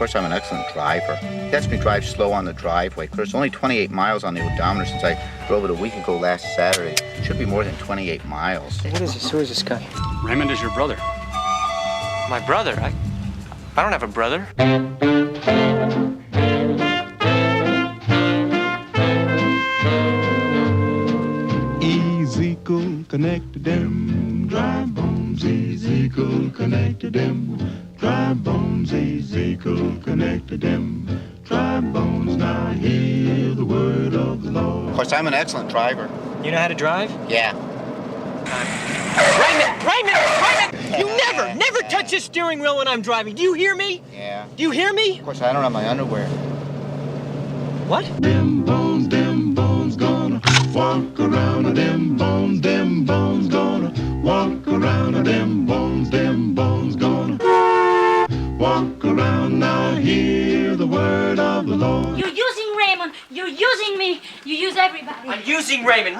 course, I'm an excellent driver. He lets me drive slow on the driveway. Of course, only 28 miles on the odometer since I drove it a week ago last Saturday. It should be more than 28 miles. What is this? Who is this guy? Raymond is your brother. My brother? I don't have a brother. Ezekiel connected them dry bones. Ezekiel connected them dry bones. Ezekiel connected them dry bones. Now hear the word of the Lord. Of course, I'm an excellent driver. You know how to drive? Yeah. Raymond! You never touch the steering wheel when I'm driving. Do you hear me? Yeah. Do you hear me? Of course, I don't have my underwear. What? Them bones gonna walk around. Them bones gonna walk around. Them bones gonna walk around. Now hear the word of the Lord. You're using Raymond. You're using me. You use everybody. I'm using Raymond.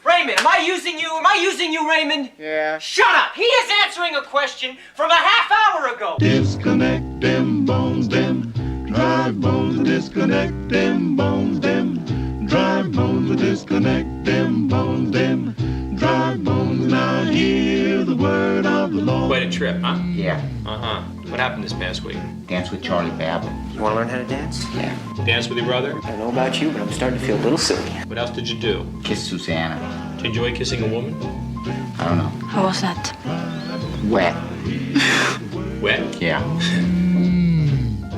Raymond, am I using you? Am I using you, Raymond? Yeah. Shut up! He is answering a question from a half hour ago. Disconnect them bones, them dry bones. Disconnect them bones, them dry bones. Disconnect them bones, them dry bones. Now hear the word of the Lord. Quite a trip, huh? Yeah. Uh-huh. What happened this past week? Dance with Charlie Babbitt. You want to learn how to dance? Yeah. Dance with your brother? I don't know about you, but I'm starting to feel a little silly. What else did you do? Kiss Susanna. Do you enjoy kissing a woman? I don't know. How was that? Wet. Wet? Yeah.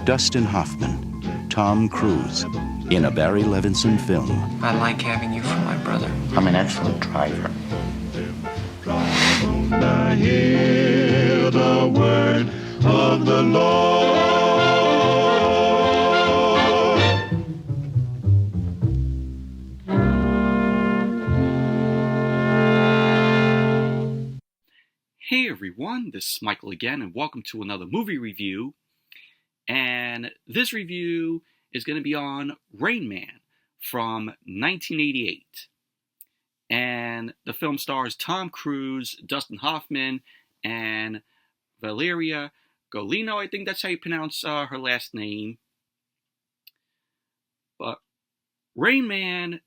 Dustin Hoffman, Tom Cruise, in a Barry Levinson film. I like having you for my brother. I'm an excellent driver. Now hear the word of the Lord. Hey everyone, this is Michael again, and welcome to another movie review. And this review is going to be on Rain Man from 1988. And the film stars Tom Cruise, Dustin Hoffman, and Valeria Golino. I think that's how you pronounce her last name. But Rain Man,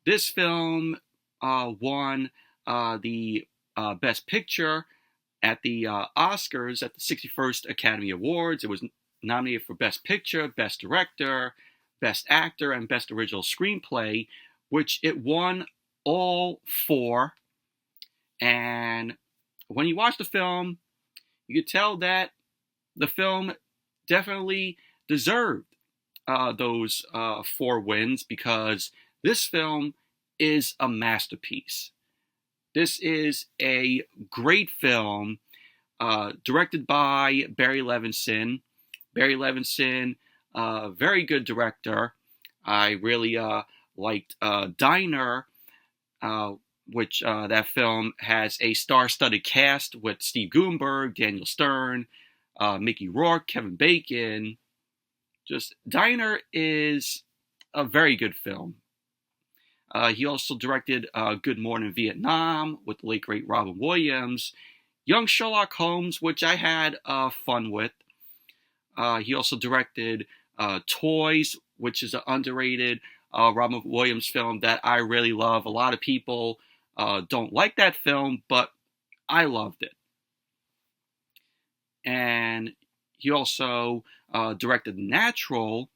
this film won the Best Picture at the Oscars at the 61st Academy Awards. It was nominated for Best Picture, Best Director, Best Actor, and Best Original Screenplay, which it won all four. And when you watch the film, you could tell that the film definitely deserved those four wins, because this film is a masterpiece. This is a great film directed by Barry Levinson. Barry Levinson, very good director. I really liked Diner, which that film has a star-studded cast with Steve Guttenberg, Daniel Stern, Mickey Rourke, Kevin Bacon. Just Diner is a very good film. He also directed Good Morning Vietnam with the late great Robin Williams, Young Sherlock Holmes, which I had fun with. He also directed Toys, which is an underrated Robin Williams film that I really love. A lot of people don't like that film, but I loved it. And he also directed The Natural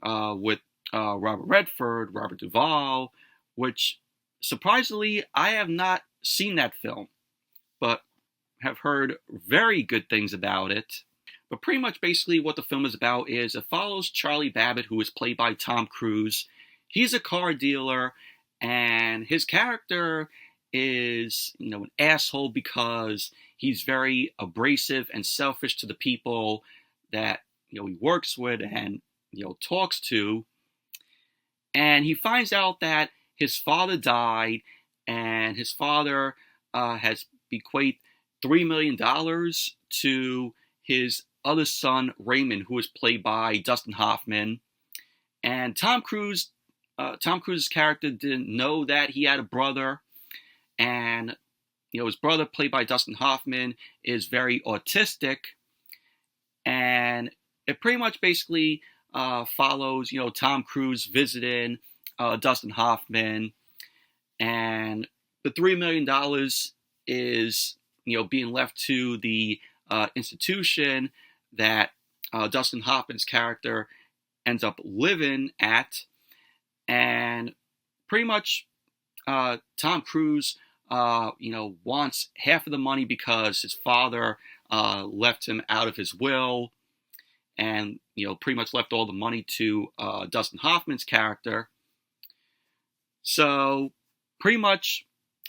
with Robert Redford, Robert Duvall, which surprisingly I have not seen that film, but have heard very good things about it. But pretty much basically what the film is about is it follows Charlie Babbitt, who is played by Tom Cruise. He's a car dealer, and his character is, an asshole because he's very abrasive and selfish to the people that, he works with and, talks to. And he finds out that his father died, and his father has bequeathed $3 million to his other son, Raymond, who is played by Dustin Hoffman. And Tom Cruise's character didn't know that he had a brother. And, his brother, played by Dustin Hoffman, is very autistic. And it pretty much basically follows, Tom Cruise visiting Dustin Hoffman, and the $3 million is, being left to the institution that Dustin Hoffman's character ends up living at, and pretty much Tom Cruise, wants half of the money because his father left him out of his will, and pretty much left all the money to Dustin Hoffman's character. So pretty much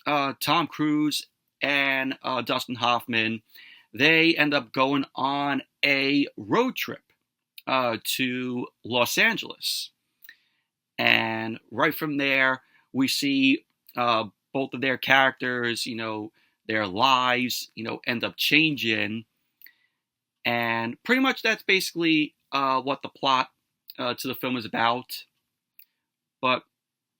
Tom Cruise and Dustin Hoffman, they end up going on a road trip to Los Angeles. And right from there, we see both of their characters, their lives, end up changing. And pretty much that's basically what the plot to the film is about. But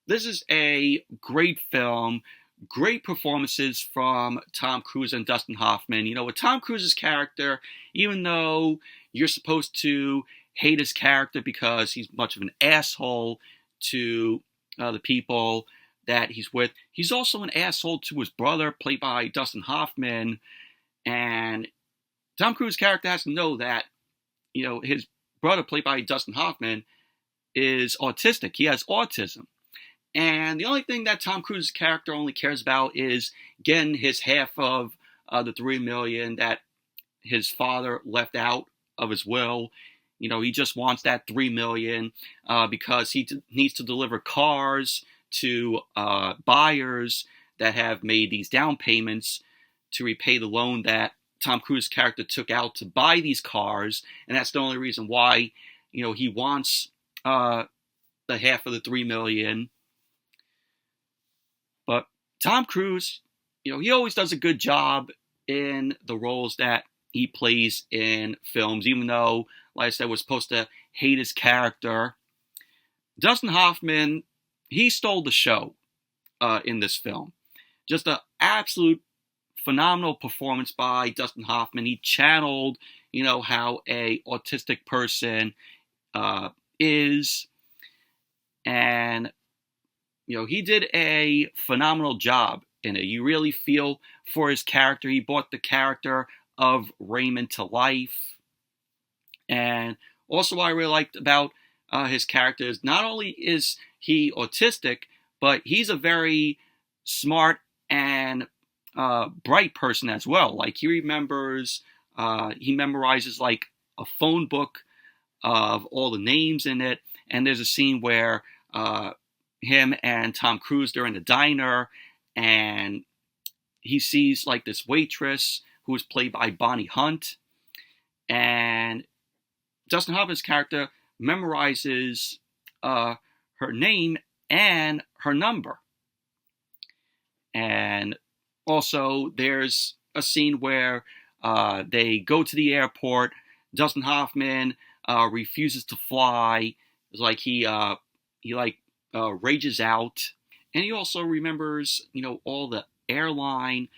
this is a great film, great performances from Tom Cruise and Dustin Hoffman. With Tom Cruise's character, even though you're supposed to hate his character because he's much of an asshole to the people that he's with, he's also an asshole to his brother, played by Dustin Hoffman. And Tom Cruise's character has to know that, his brother, played by Dustin Hoffman, is autistic. He has autism. And the only thing that Tom Cruise's character only cares about is getting his half of the $3 million that his father left out of his will. He just wants that $3 million because he needs to deliver cars to buyers that have made these down payments to repay the loan that Tom Cruise's character took out to buy these cars. And that's the only reason why, he wants the half of the $3 million. But Tom Cruise, he always does a good job in the roles that he plays in films, even though, like I said, we're supposed to hate his character. Dustin Hoffman, he stole the show in this film. Just an absolute phenomenal performance by Dustin Hoffman. He channeled, how a autistic person is, and he did a phenomenal job in it. You really feel for his character. He brought the character of Raymond to life. And also what I really liked about his character is not only is he autistic, but he's a very smart and bright person as well. Like he memorizes like a phone book of all the names in it. And there's a scene where him and Tom Cruise, they're in the diner, and he sees like this waitress who is played by Bonnie Hunt, and Dustin Hoffman's character memorizes her name and her number. And also there's a scene where they go to the airport. Dustin Hoffman refuses to fly. It's like he rages out, and he also remembers, all the airline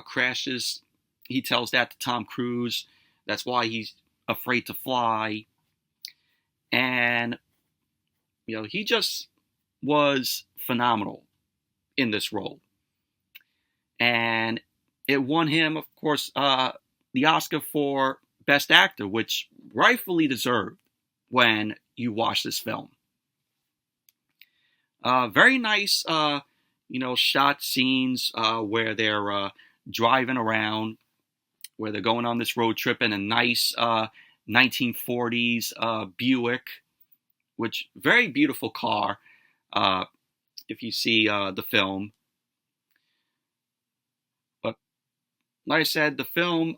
crashes. He tells that to Tom Cruise. That's why he's afraid to fly. And, he just was phenomenal in this role. And it won him, of course, the Oscar for Best Actor, which rightfully deserved when you watch this film. Very nice, shot scenes where they're driving around, where they're going on this road trip in a nice 1940s Buick, which very beautiful car. If you see the film, but like I said, the film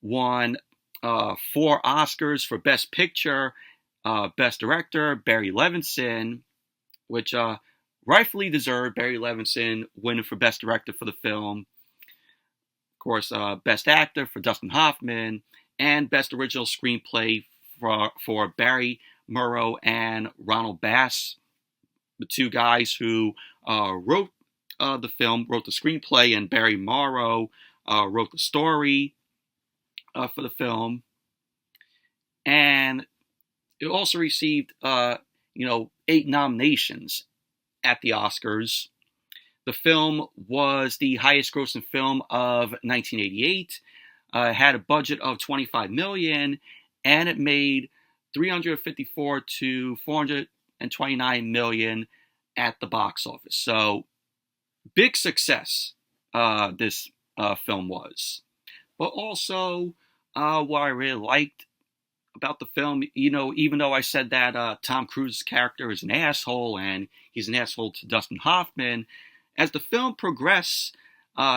won 4 Oscars for Best Picture, Best Director, Barry Levinson, which rightfully deserved Barry Levinson winning for Best Director for the film. Of course, Best Actor for Dustin Hoffman, and Best Original Screenplay for Barry Morrow and Ronald Bass, the two guys who wrote the film, wrote the screenplay, and Barry Morrow wrote the story for the film. and it also received 8 nominations at the Oscars. The film was the highest grossing film of 1988. It had a budget of $25 million, and it made $354 to $429 million at the box office. So, big success this film was. But also, what I really liked about the film, even though I said that Tom Cruise's character is an asshole, and he's an asshole to Dustin Hoffman, as the film progresses,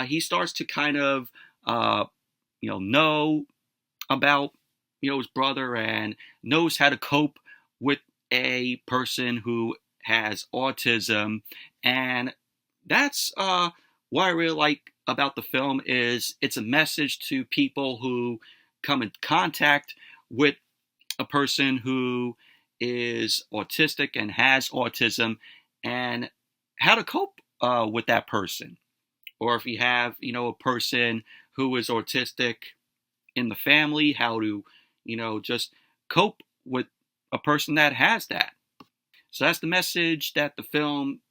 he starts to kind of, know about, his brother, and knows how to cope with a person who has autism. And that's what I really like about the film, is it's a message to people who come in contact with a person who is autistic and has autism, and how to cope with that person. Or if you have, a person who is autistic in the family, how to, just cope with a person that has that. So that's the message that the film,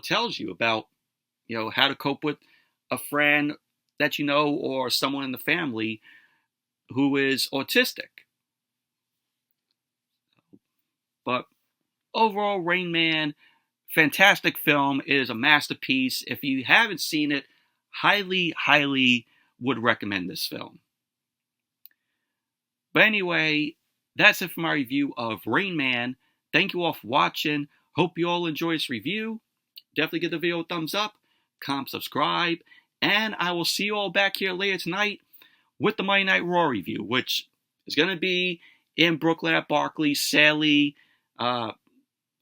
tells you about, how to cope with a friend that or someone in the family who is autistic. But overall, Rain Man, fantastic film. It is a masterpiece. If you haven't seen it, highly, highly would recommend this film. But anyway, that's it for my review of Rain Man. Thank you all for watching. Hope you all enjoy this review. Definitely give the video a thumbs up, comment, subscribe, and I will see you all back here later tonight with the Monday Night Raw review, which is going to be in Brooklyn at Barclays. Sadly, I'm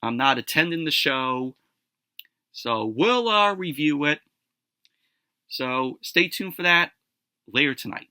not attending the show, so we'll review it. So stay tuned for that later tonight.